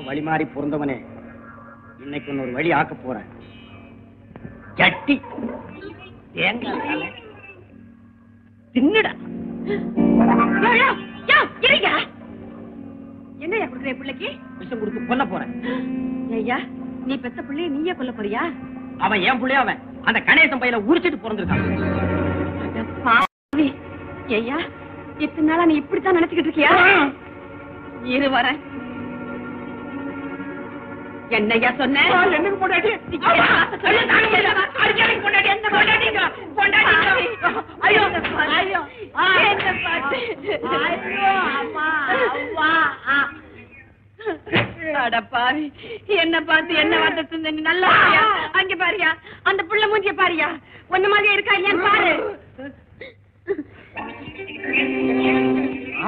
வழி மாறி பொருந்தவனே, இன்னைக்கு ஒரு வழி ஆக்க போறேன். சட்டி தேங்காய் தின்னுடா. என்னையா கொடுக்குற பிள்ளைக்கு விஷம் கொடுத்து கொல்ல போறேன். ஐயா, நீ பெத்த பிள்ளைய நீயே கொல்ல போறியா? அவன் ஏன் பிள்ளைய அவன் அந்த கணேசன் பையில உரிச்சிட்டு பிறந்திருக்கான். ஐயா, இத்தனை நாளா நீ இப்படித்தான் நினைச்சுக்கிட்டு இருக்கியா? இரு வரேன். என்னையா சொன்ன? என்னக்கு பொண்டாட்டி? என்ன பார்த்து என்ன வார்த்தை நல்லா அங்க பாரியா, அந்த புள்ள மூஞ்சிய பாரியா, ஒன்ன மாதிரியா இருக்கா இல்லையான்னு பாரு.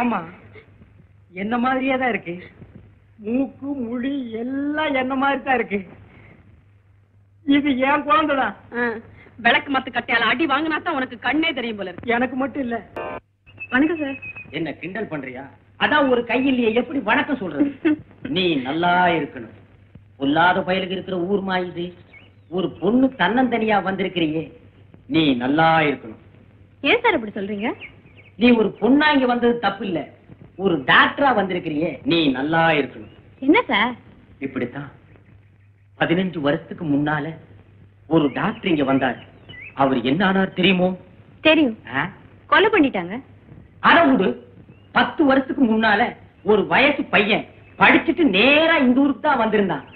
ஆமா, என்ன மாதிரியே தான் இருக்கு. மூக்கு முடி எல்லாம் என்ன மாதிரி தான் இருக்கு. இது ஏன் குழந்தைதான். விளக்கு மத்து கட்டையால அடி வாங்கினா தான் உனக்கு கண்ணே தெரியும் போல இருக்கு. எனக்கு மட்டும் இல்ல. வணக்கம் சார். என்ன கிண்டல் பண்றியா? அதான் ஒரு கையிலேயே எப்படி வணக்கம் சொல்றது? நீ நல்லா இருக்கணும். பொல்லாத பயலுக்கு இருக்கிற ஊர் மாயுது. ஒரு பொண்ணு தன்னந்தனியா வந்திருக்கிறியே, நீ நல்லா இருக்கணும். ஏன் சார் இப்படி சொல்றீங்க? நீ ஒரு பொண்ணா இங்க வந்தது தப்பு இல்ல. ஒரு டாக்டரா வந்திருக்கிறியே, நீ நல்லா இருக்கணும். என்ன சார் இப்படித்தான் 15 வருஷத்துக்கு முன்னால ஒரு டாக்டர் இங்க வந்தார். அவர் என்ன ஆனார் தெரியுமோ? தெரியும். கொலை பண்ணிட்டாங்க. அறவுடு 10 வருஷத்துக்கு முன்னால ஒரு வயசு பையன் படிச்சுட்டு நேரா இந்த ஊருக்கு தான் வந்திருந்தான்.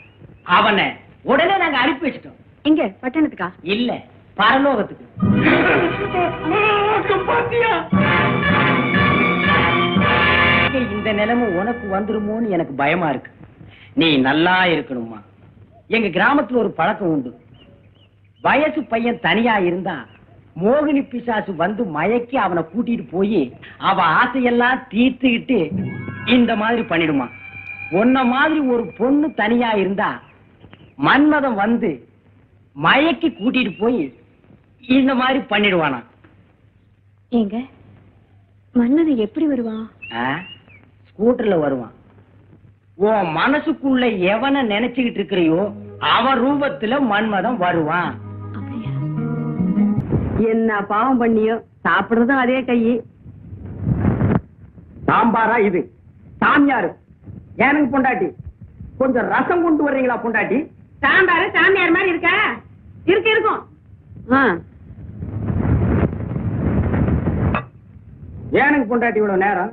அவனை உடனே நாங்க அனுப்பி வச்சிட்டோம். இங்க பட்டணத்துக்கா? இல்ல, பரலோகத்துக்கு. இந்த நிலைமை உனக்கு வந்துருமோன்னு எனக்கு பயமா இருக்கு. நீ நல்லா இருக்கணுமா. எங்க கிராமத்துல ஒரு பழக்கம் உண்டு. வயசு பையன் தனியா இருந்தா மோகினி பிசாசு வந்து மயக்கி அவனை கூட்டிட்டு போய் அவ ஆசையெல்லாம் தீர்த்துக்கிட்டு இந்த மாதிரி பண்ணிடுமா. உன்ன மாதிரி ஒரு பொண்ணு தனியா இருந்தா மன்மதன் வந்து மயக்கி கூட்டிட்டு போய் இந்த மாதிரி பண்ணிடுவானா. ஏங்க, மன்மதன் எப்படி வருவான்? ஸ்கூட்டர்ல வருவான். உன் மனசுக்குள்ள எவனை நினைச்சுக்கிட்டு இருக்கிறியோ அவன் ரூபத்துல மன்மதன் வருவான். என்ன பாவம் பண்ணியோ, சாப்பிடுறதும் அதே கையி. சாம்பாரா இது? சாமியாரு எனக்கு பொண்டாட்டி. கொஞ்சம் ரசம் கொண்டு வர்றீங்களா பொண்டாட்டி? சாம்பாரு சாமியார் மாதிரி இருக்கா? இருக்கும். எனக்கு பொண்டாட்டி இவ்வளவு நேரம்.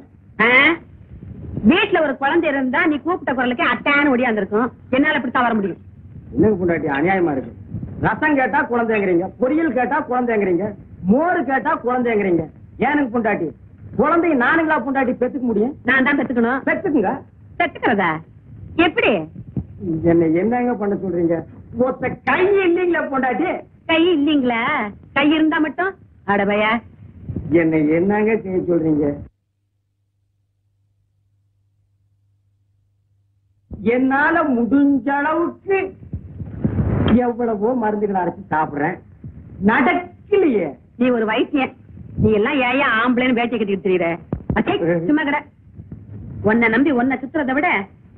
வீட்டுல ஒரு குழந்தை இருந்தா நீ கூப்பிட்ட குரலுக்கு அட்டான்னு ஒடியாந்துருக்கும். என்னால இப்படித்தான் வர முடியும். என்னங்க பொண்டாட்டி அநியாயமா இருக்கு. ரசம் கேட்டா குழந்தைங்கிறீங்க, பொரியல் கேட்டா குழந்தைங்கிறீங்க, மோர் கேட்டா குழந்தைங்கிறீங்க. எனக்கு பொண்டாட்டி குழந்தைய நானுங்களா பொண்டாட்டி பெத்துக்க முடியும்? நான் தான் பெத்துக்கணும். பெத்துக்குங்க. பெத்துக்கிறதா எப்படி? என்ன என்னங்க பண்ண சொல்றீங்க? ஒத்த கை இல்லீங்களா பொண்டாட்டி? கை இல்லீங்களா? கை இருந்தா மட்டும் அடபையா என்ன என்னங்க செய்ய சொல்றீங்க? என்னால முடிஞ்ச அளவுக்கு எவ்வளவோ மருந்துகளை அரைச்சு சாப்பிடுறேன், நடக்கலையே. நீ ஒரு வைத்தியன், நீ எல்லாம் ஏயா ஆம்பளைன்னு வேட்டை கட்டிட்டு தெரியுற? சும்மா கடை. உன்னை நம்பி உன்னை சுத்துறதை விட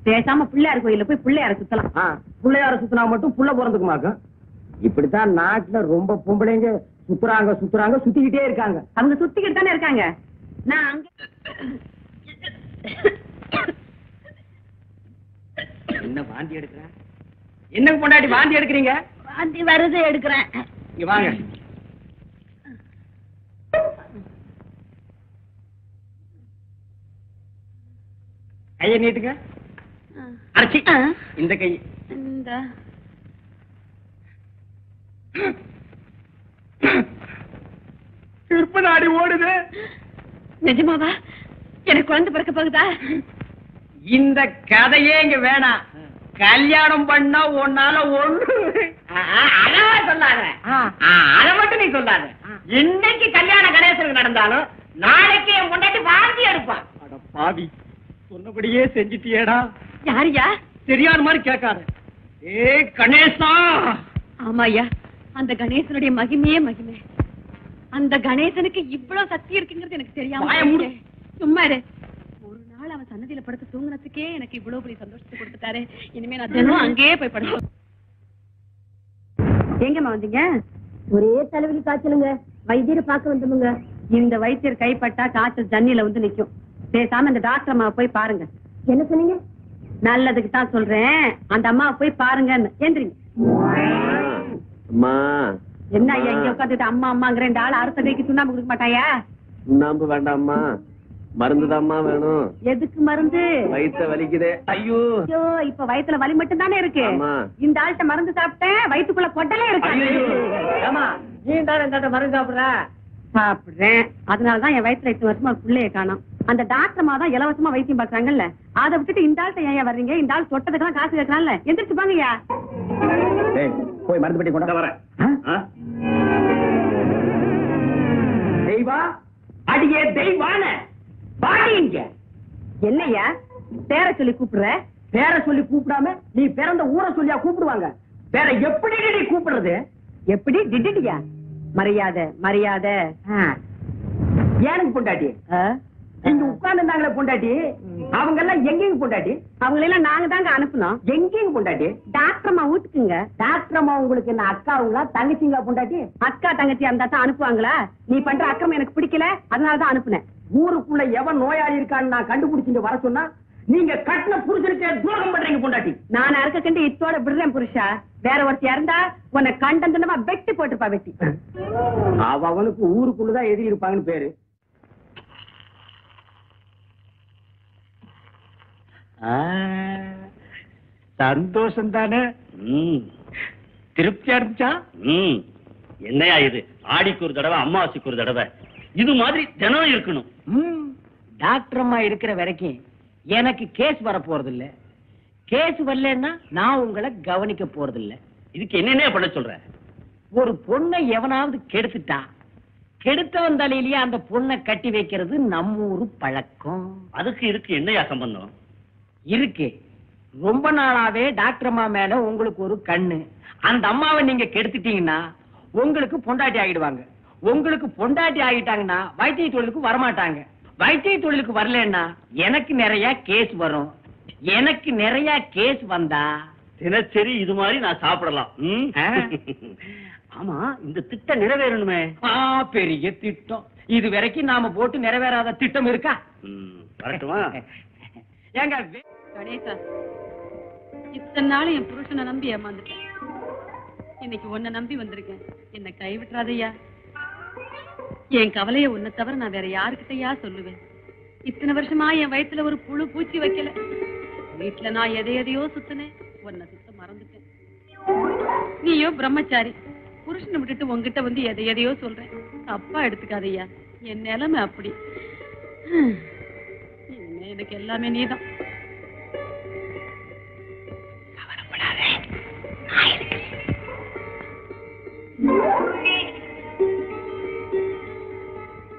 பேசாம பிள்ளையார் கோயில போய் பிள்ளையார சுத்தலாம். பிள்ளையார சுத்தினா மட்டும் புள்ள பிறந்துக்குமாக்கும். இப்படித்தான் நாட்டுல ரொம்ப பொம்பளைங்க சுத்துறாங்க சுத்துறாங்க சுத்திக்கிட்டே இருக்காங்க. அவங்க சுத்திக்கிட்டு தானே இருக்காங்க. நான் அங்க என்ன வாந்தி எடுக்கிறேன்? என்ன பொண்டாட்டி வாந்தி எடுக்கிறீங்க? வாந்தி வருது, எடுக்கிறேன். இங்க வாங்க. கையை நீட்டுங்க. அரைச்சி இந்த கை. நாடி ஓடுது. நிஜமாவா? எனக்கு குழந்தை பிறக்க போகுதா? இந்த கதையே இங்க வேணாம். கல்யாணம் பண்ணா உன்னால ஒண்ணு சொல்லாத. அதை மட்டும் நீ சொல்லாத. இன்னைக்கு கல்யாண கணேசனுக்கு நடந்தாலும் நாளைக்கு என் முன்னாடி வாந்தி எடுப்பான். அட பாவி, சொன்னபடியே செஞ்சிட்டியேடா. யாரியா? தெரியாத மாதிரி கேட்காத. ஏ கணேசா. ஆமாயா, அந்த கணேசனுடைய மகிமையே மகிமை. அந்த கணேசனுக்கு இவ்வளவு சக்தி இருக்குங்கிறது எனக்கு தெரியாம. சும்மா இரு. ஒரு நாள் அவன் சன்னதியில படுத்து தூங்குனதுக்கே எனக்கு இவ்வளவு பெரிய சந்தோஷத்தை கொடுத்துட்டாரு. இனிமே நான் தினம் அங்கேயே போய் படுத்து. எங்கம்மா வந்தீங்க? ஒரே தலைவலி காய்ச்சலுங்க, வைத்தியரை பார்க்க வந்தோமுங்க. இந்த வைத்தியர் கைப்பட்டா காய்ச்சல் தண்ணியில வந்து நிக்கும். பேசாம இந்த டாக்டர் அம்மாவை போய் பாருங்க. என்ன சொன்னீங்க? நல்லதுக்கு தான் சொல்றேன், அந்த அம்மாவை போய் பாருங்கன்னு. ஏந்திரிங்க. அம்மா என்ன ஐயா இங்க உட்காந்துட்டு அம்மா அம்மாங்கிற இந்த ஆள் அடுத்த கைக்கு சுண்ணாம்பு கொடுக்க மாட்டாயா? சுண்ணாம்பு வேண்டாம்மா, மருந்துதாம்மா வேணும். எதுக்கு மருந்து? வயிற்ற வலிக்குதே. ஐயோ ஐயோ, இப்ப வயித்துல வலி மட்டும் தானே இருக்கு. ஆமா. இந்த ஆள்கிட்ட மருந்து சாப்பிட்டேன், வயிற்றுக்குள்ள கொட்டலே இருக்கு. நீ தானே இந்த மருந்து சாப்பிடுற? சாப்பிடுறேன், அதனாலதான் என் வயித்துல 8 வருஷமா ஒரு பிள்ளைய காணோம். அந்த டாக்டர் தான் இலவசமா வைத்தியம் பாக்குறாங்கல்ல, அதை விட்டுட்டு இந்த ஆள்கிட்ட ஏன் வர்றீங்க? இந்த ஆள் தொட்டதுக்கெல்லாம் காசு கேட்கறான்ல, எந்திரிச்சு பாங்கய்யா. போய் மருந்து பெட்டி கொண்டு வரேன். தெய்வா, அடியே தெய்வான பாடிங்க. என்னய்யா பேர சொல்லி கூப்பிடுற? பேரை சொல்லி கூப்பிடாம நீ பிறந்த ஊரை சொல்லியா கூப்பிடுவாங்க? வேற எப்படி நீ கூப்பிடுறது? எப்படி டிட்டியா? மரியாதை மரியாதை. ஏனுக்கு பொண்டாட்டி? இங்க உட்கார்ந்து இருந்தாங்களே பொண்டாட்டி, அவங்க எல்லாம் எங்கேயும் பொண்டாட்டி? அவங்களெல்லாம் நாங்க தாங்க அனுப்புனோம். எங்கேயும் பொண்டாட்டி? டாக்டர் அம்மா வீட்டுக்குங்க. டாக்டர் அம்மா உங்களுக்கு என்ன அக்காவுங்களா தங்கச்சிங்களா பொண்டாட்டி? அக்கா தங்கச்சி அந்த தான் அனுப்புவாங்களா? நீ பண்ற அக்கிரமம் எனக்கு பிடிக்கல, அதனாலதான் அனுப்புனேன். ஊருக்குள்ள எவன் நோயாளி இருக்கான்னு நான் கண்டுபிடிச்சிங்க வர சொன்னா நீங்க கட்டின புருஷனுக்கு துரோகம் பண்றீங்க பொண்டாட்டி. நான் அறுக்க கண்டு இத்தோட விடுறேன் புருஷா. வேற ஒருத்தி இருந்தா உன்னை கண்டந்தனமா வெட்டி போட்டுப்பா, வெட்டி. அவனுக்கு ஊருக்குள்ளதான் எதிரி இருப்பாங்கன்னு பேரு. சந்தோஷம் தானே? திருப்தியா இருந்துச்சா? என்னையா இது? ஆடிக்கு ஒரு தடவை, அம்மாவாசைக்கு ஒரு தடவை, இது மாதிரி தினம் இருக்கணும். டாக்டர் அம்மா இருக்கிற வரைக்கும் எனக்கு கேஸ் வர போறது இல்ல. கேஸ் வரலன்னா நான் உங்களை கவனிக்க போறது இல்ல. இதுக்கு என்னென்ன பண்ண சொல்ற? ஒரு பொண்ணை எவனாவது கெடுத்துட்டா, கெடுத்தவன் தலையிலேயே அந்த பொண்ணை கட்டி வைக்கிறது நம்ம ஊரு பழக்கம். அதுக்கு இருக்கு என்னையா சம்பந்தம்? இருக்கு. ரொம்ப நாளாவே டாக்டர் அம்மா மேல உங்களுக்கு ஒரு கண்ணு. அந்த அம்மாவை நீங்க கெடுத்துட்டீங்கன்னா உங்களுக்கு பொண்டாட்டி ஆகிடுவாங்க. உங்களுக்கு பொண்டாட்டி ஆகிட்டாங்கன்னா வைத்திய தொழிலுக்கு வரமாட்டாங்க. வைத்திய தொழிலுக்கு வரலன்னா எனக்கு நிறைய கேஸ் வரும். எனக்கு நிறைய கேஸ் வந்தா தினசரி இது மாதிரி நான் சாப்பிடலாம். ஆமா, இந்த திட்டம் நிறைவேறணுமே. பெரிய திட்டம். இது வரைக்கும் நாம போட்டு நிறைவேறாத திட்டம் இருக்கா? வரட்டுமா? ஏங்க கணேசா, இத்தனை நாள் என் புருஷனை நம்பி ஏமாந்துட்டேன். இன்னைக்கு உன்னை நம்பி வந்திருக்கேன். என்னை கைவிட்டுறாதையா. என் கவலைய உன்னை தவிர நான் வேற யாருக்கிட்டயா சொல்லுவேன்? இத்தனை வருஷமா என் வயித்துல ஒரு புழு பூச்சி வைக்கல. வீட்டுல நான் எதையோ சுத்தினேன், உன்னை சுத்த மறந்துட்டேன். நீயோ பிரம்மச்சாரி, புருஷனை விட்டுட்டு உங்ககிட்ட வந்து எதையோ சொல்றேன். தப்பா எடுத்துக்காதையா, என் நிலைமை அப்படி. எனக்கு எல்லாமே நீதான்.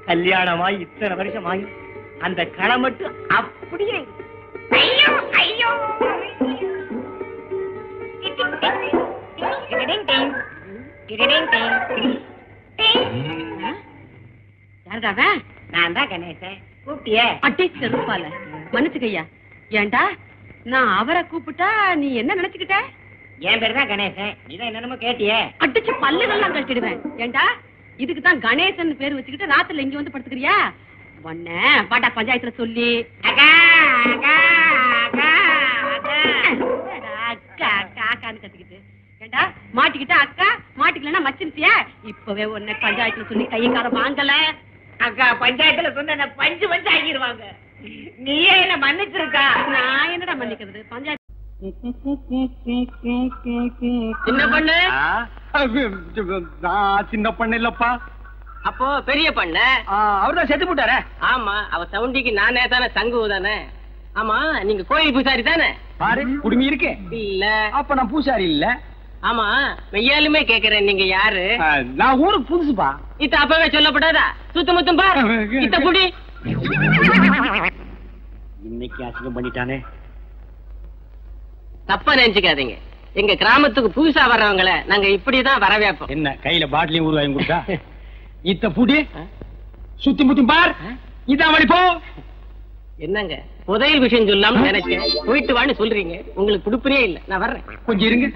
கல்யாணமாய் இத்தனை வருஷம் ஆகி அந்த களை மட்டும் அப்படியே. நான் தான் கணேசன். கூப்பிட்டியே? அட்டி செருப்பால மன்னிச்சுக்கையா. ஏண்டா நான் அவரை கூப்பிட்டா நீ என்ன நினைச்சுக்கிட்ட? என் பேரு தான் கணேசன். நீதான் என்னென்னமோ கேட்டியே. அடிச்சு பல்லுகள்லாம் கட்டிடுவேன். ஏண்டா இதுக்குதான் கணேசன் பேர் வச்சுக்கிட்டு ராத்திரில இங்க வந்து படுத்துக்கிறியா? ஒன்ன பாட்டா பஞ்சாயத்துல சொல்லி அக்கா அக்கா அக்கா அக்கா அக்கா அக்கான்னு கத்திக்கிட்டு. ஏண்டா மாட்டிக்கிட்ட அக்கா, மாட்டிக்கலன்னா மச்சிருச்சியா? இப்பவே உன்னை பஞ்சாயத்துல சொல்லி கையங்கார வாங்கல. அக்கா பஞ்சாயத்துல சொன்ன பஞ்சு பஞ்சு ஆகிடுவாங்க. நீயே என்ன மன்னிச்சிருக்கா? நான் என்னடா மன்னிக்கிறது? பஞ்சாயத்து சின்ன பொண்ணு. சின்ன பொண்ணு இல்லப்பா. அப்போ பெரிய பொண்ண? அவர்தான் செத்து போட்டாரே. ஆமா, அவ சவுண்டிக்கு நானே தானே சங்கு தானே. ஆமா, நீங்க கோயில் பூசாரி தானே? பாரு குடுமி இருக்கு. இல்ல. அப்ப நான் பூசாரி இல்ல. ஆமா, மெய்யாலுமே கேக்குறேன், நீங்க யாரு? நான் ஊருக்கு புதுசுப்பா. இத்த அப்பவே சொல்லப்படாதா? சுத்த முத்தம் பாரு. இத்த புடி. இன்னைக்கு அசிங்கம் பண்ணிட்டானே. தப்பா நினைச்சுக்காதீங்க. எங்க கிராமத்துக்கு புதுசா வர்றவங்கள நாங்க இப்படிதான் வரவேப்போம். என்ன கையில பாட்டிலையும் ஊறுகாயும் கொடுத்தா? இத்த புடி. சுத்தி முத்தி பார். இதான் வழி போ. என்னங்க புதையல் விஷயம் சொல்லாம நினைச்சேன், போயிட்டு வான்னு சொல்றீங்க. உங்களுக்கு கொடுப்பறே இல்ல, நான் வர்றேன். கொஞ்சம் இருங்க.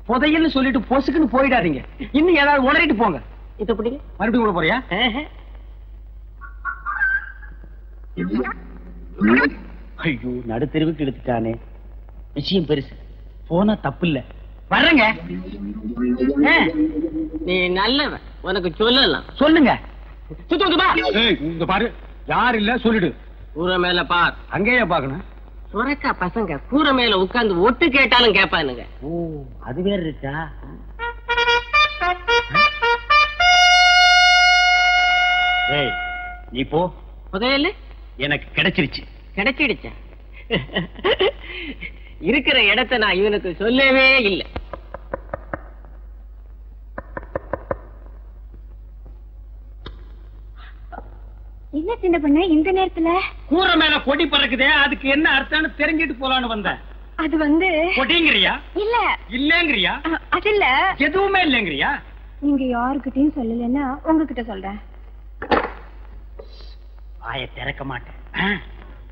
புதையல்னு சொல்லிட்டு பொசுக்குன்னு போயிடாதீங்க. இன்னும் ஏதாவது உளறிட்டு போங்க. இப்ப பிடிங்க. மறுபடியும் கூட போறியா? ஐயோ, நடுத்தெருவுக்கு எடுத்துட்டானே. விஷயம் பெருசு, போனா தப்பு இல்ல. வர்றேங்க. நீ நல்லவன், உனக்கு சொல்லலாம். சொல்லுங்க. சுத்தமா இங்க பாரு, யார் இல்ல சொல்லிடு. கூரை மேல பார். அங்கேயே பாக்கணும். சுரக்கா பசங்க கூரை மேல உட்கார்ந்து ஒட்டு கேட்டாலும் கேட்பானுங்க. ஓ, அது வேற இருக்கா? ஏய், நீ போ. புதையல் எனக்கு கிடைச்சிருச்சு. கிடைச்சிடுச்சா? இருக்கிற இடத்தை நான் இவனுக்கு சொல்லவே இல்லை. என்ன சின்ன பொண்ணு இந்த நேரத்துல? கூரை மேல கொடி பறக்குதே, அதுக்கு என்ன அர்த்தம்னு தெரிஞ்சிட்டு போலான்னு வந்தேன். அது வந்து கொடிங்கிறியா? இல்ல இல்லங்கிறியா? அது இல்ல. எதுவுமே இல்லங்கிறியா? நீங்க யாருக்கிட்டையும் சொல்லலன்னா உங்ககிட்ட சொல்றேன். வாய திறக்க மாட்டேன்.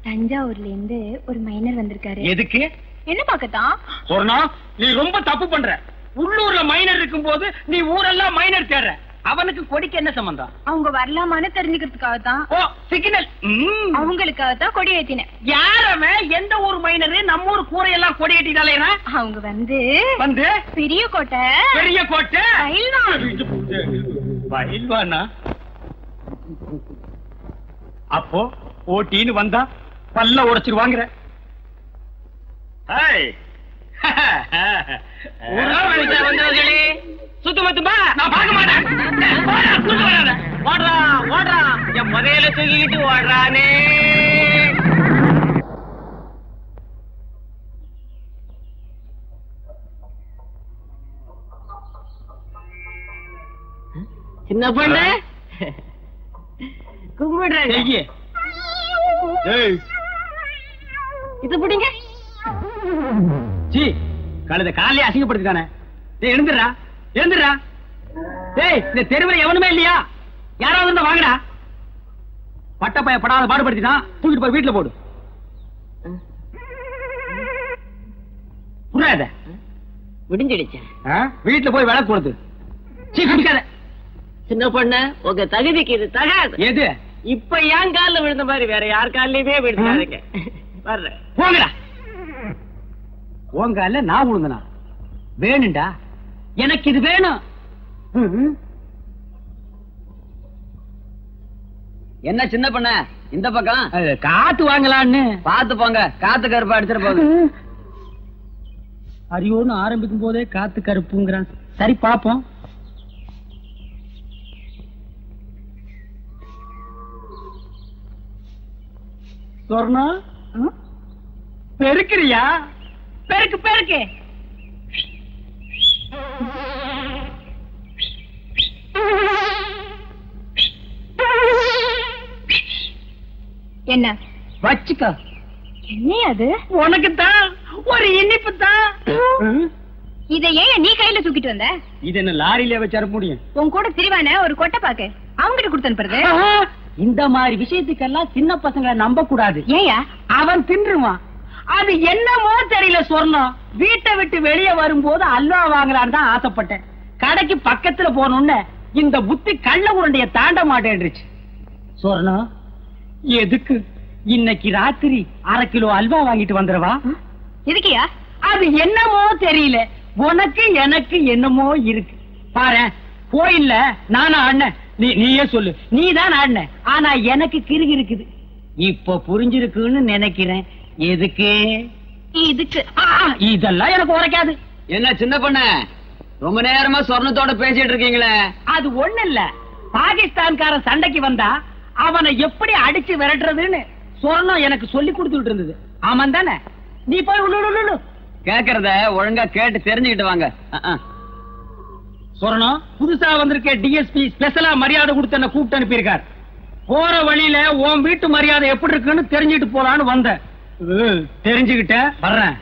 தஞ்சாவூர்ல இருந்து ஒரு மைனர் வந்திருக்காரு. எதுக்கு? என்ன பாக்கத்தான்? சொன்னா நீ ரொம்ப தப்பு பண்ற. உள்ளூர்ல மைனர் இருக்கும் போது நீ ஊரெல்லாம் மைனர் தேடுற. அவனுக்கு கொடிக்கு என்ன சம்பந்தம்? அவங்க வரலாமான்னு தெரிஞ்சுக்கிறதுக்காக தான். ஓ, சிக்னல். அவங்களுக்காக தான் கொடி ஏத்தினேன். யாரமே எந்த ஊர் மைனரு நம்ம ஊர் கூரையெல்லாம் கொடி ஏற்றிட்டாலேனா? அவங்க வந்து வந்து பெரிய கோட்டை. பெரிய கோட்டை பயில்வான். பயில்வானா? அப்போ ஓட்டின்னு வந்தா பல்ல உடைச்சிருவாங்கிற. வந்தவர்களே சுத்தமத்துமா நான் பார்க்க மாட்டேன். ஓடுறா ஓடுறா, என் புதையல தூக்கிக்கிட்டு ஓடுறானே. சின்ன பொண்ணு கும்பிடுறாங்க. இது பிடிங்க. கழுத காலையே அசிங்கப்படுத்திட்டானே. எழுந்துடுறா எழுந்துடுறா. டேய், இந்த தெருவில் எவனுமே இல்லையா? யாராவது இருந்தா வாங்கடா. பட்டப்பைய படாத பாடுபடுத்திட்டான், தூக்கிட்டு போய் வீட்டுல போடு. புரியாத விடிஞ்சிடுச்ச. வீட்டுல போய் விளக்கு கொடுத்து குடிக்காத. சின்ன பொண்ணு, உங்க தகுதிக்கு இது தகாது. எது? இப்ப ஏன் காலில் விழுந்த மாதிரி வேற யார் காலிலுமே விழுந்தாருங்க. வர்றேன், போங்கடா. உங்க அல்ல நான் விழுந்தனா? வேணும்டா, எனக்கு இது வேணும். என்ன சின்ன பண்ண இந்த பக்கம் காத்து வாங்கலான்னு பாத்து போங்க. காத்து கருப்பா அடிச்சிட்டு போகுது. அரியோன்னு ஆரம்பிக்கும் போதே காத்து கருப்புங்கிறான். சரி பாப்போம். சொர்ணா, பெருக்கிறியா? பெருக்கு பெருக்கு. என்ன வச்சுக்க. என்ன அது? உனக்கு தான் ஒரு இனிப்பு தான். இதை ஏன் நீ கையில தூக்கிட்டு வந்த? இது என்ன லாரியில வச்சார முடியும்? உன் கூட திரிவான ஒரு கொட்டை பாக்கு அவங்கிட்ட கொடுத்து அனுப்புறது. இந்த மாதிரி விஷயத்துக்கெல்லாம் சின்ன பசங்களை நம்ப கூடாது. ஏயா? அவன் தின்றுவான். அது என்னமோ தெரியல. சொர்ணம் வீட்டை விட்டு வெளியே வரும்போது அல்வா வாங்கலான்னு தான் ஆசைப்பட்டேன். கடைக்கு பக்கத்துல போனோன்னு இந்த புத்தி கள்ள உருண்டைய தாண்ட மாட்டேன்றுச்சு. சொர்ணம், எதுக்கு இன்னைக்கு ராத்திரி 1/2 கிலோ அல்வா வாங்கிட்டு வந்துடவா? எதுக்கியா? அது என்னமோ தெரியல, உனக்கு எனக்கு என்னமோ இருக்கு. பாரு, கோயில்ல நானா ஆடினேன், நீயே சொல்லு. நீதான் ஆடின, ஆனா எனக்கு கிறுகி இருக்குது. இப்ப புரிஞ்சிருக்குன்னு நினைக்கிறேன். எதுக்கு? இதுக்கு. இதெல்லாம் எனக்கு உரைக்காது. என்ன சின்ன பண்ண ரொம்ப நேரமா சொர்ணத்தோட பேசிட்டு இருக்கீங்களே? அது ஒண்ணு இல்ல, பாகிஸ்தான்காரன் சண்டைக்கு வந்தா அவனை எப்படி அடிச்சு விரட்டுறதுன்னு சொர்ணம் எனக்கு சொல்லி கொடுத்துட்டு இருந்தது. ஆமாம் தானே? நீ போய் உள்ளு கேக்குறத ஒழுங்கா கேட்டு தெரிஞ்சுக்கிட்டு வாங்க. சொர்ணம், புதுசா வந்திருக்க டிஎஸ்பி ஸ்பெஷலா மரியாதை கொடுத்து என்ன கூப்பிட்டு அனுப்பியிருக்கார். போற வழியில உன் வீட்டு மரியாதை எப்படி இருக்குன்னு தெரிஞ்சுட்டு போலான்னு வந்த. தெரிஞ்சுக்கிட்ட வர்றேன்.